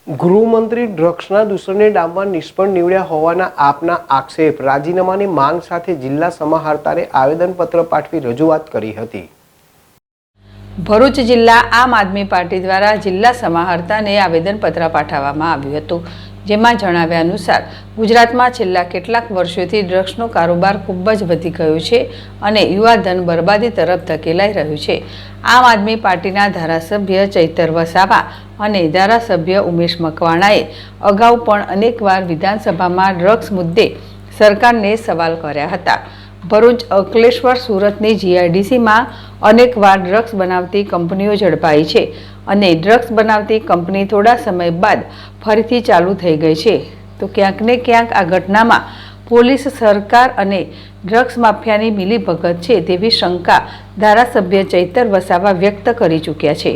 ગૃહમંત્રી ડ્રગ્સના દૂષણને ડામવા નિષ્ફળ નીવડ્યા હોવાના આપના આક્ષેપ રાજીનામાની માંગ સાથે જિલ્લા સમાહર્તાએ આવેદનપત્ર પાઠવી રજૂઆત કરી હતી। ભરૂચ જિલ્લા આમ આદમી પાર્ટી દ્વારા જિલ્લા સમાહર્તાને આવેદનપત્ર પાઠવવામાં આવ્યું હતું, જેમાં જણાવ્યા અનુસાર ગુજરાતમાં છેલ્લા કેટલાક વર્ષોથી ડ્રગ્સનો કારોબાર ખૂબ જ વધી ગયો છે અને યુવાધન બરબાદી તરફ ધકેલાઈ રહ્યું છે। આમ આદમી પાર્ટીના ધારાસભ્ય ચૈતર વસાવા અને ધારાસભ્ય ઉમેશ મકવાણાએ અગાઉ પણ અનેકવાર વિધાનસભામાં ડ્રગ્સ મુદ્દે સરકારને સવાલ કર્યા હતા। ભરૂચ, અંકલેશ્વર, સુરતની જીઆઈડીસીમાં અનેકવાર ડ્રગ્સ બનાવતી કંપનીઓ ઝડપાઈ છે અને ડ્રગ્સ બનાવતી કંપની થોડા સમય બાદ ફરીથી ચાલુ થઈ ગઈ છે, તો ક્યાંક ને ક્યાંક આ ઘટનામાં પોલીસ, સરકાર અને ડ્રગ્સ માફિયાની મિલીભગત છે તેવી શંકા ધારાસભ્ય ચૈતર વસાવા વ્યક્ત કરી ચૂક્યા છે।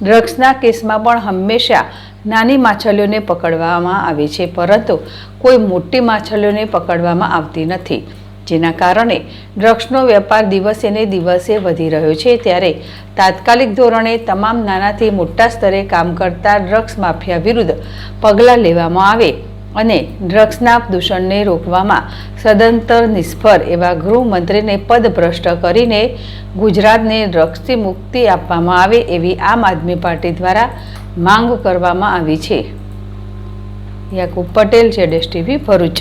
ડ્રગ્સના કેસમાં પણ હંમેશા નાની માછલીઓને પકડવામાં આવે છે, પરંતુ કોઈ મોટી માછલીઓને પકડવામાં આવતી નથી, જેના કારણે ડ્રગ્સનો વેપાર દિવસે ને દિવસે વધી રહ્યો છે। ત્યારે તાત્કાલિક ધોરણે તમામ નાનાથી મોટા સ્તરે કામ કરતા ડ્રગ્સ માફિયા વિરુદ્ધ પગલાં લેવામાં આવે અને ડ્રગ્સના દૂષણને રોકવામાં સદંતર નિષ્ફળ એવા ગૃહમંત્રીને પદભ્રષ્ટ કરીને ગુજરાતને ડ્રગ્સથી મુક્તિ આપવામાં આવે એવી આમ આદમી પાર્ટી દ્વારા માંગ કરવામાં આવી છે। યાકુબ પટેલ, ZSTV, ભરૂચ।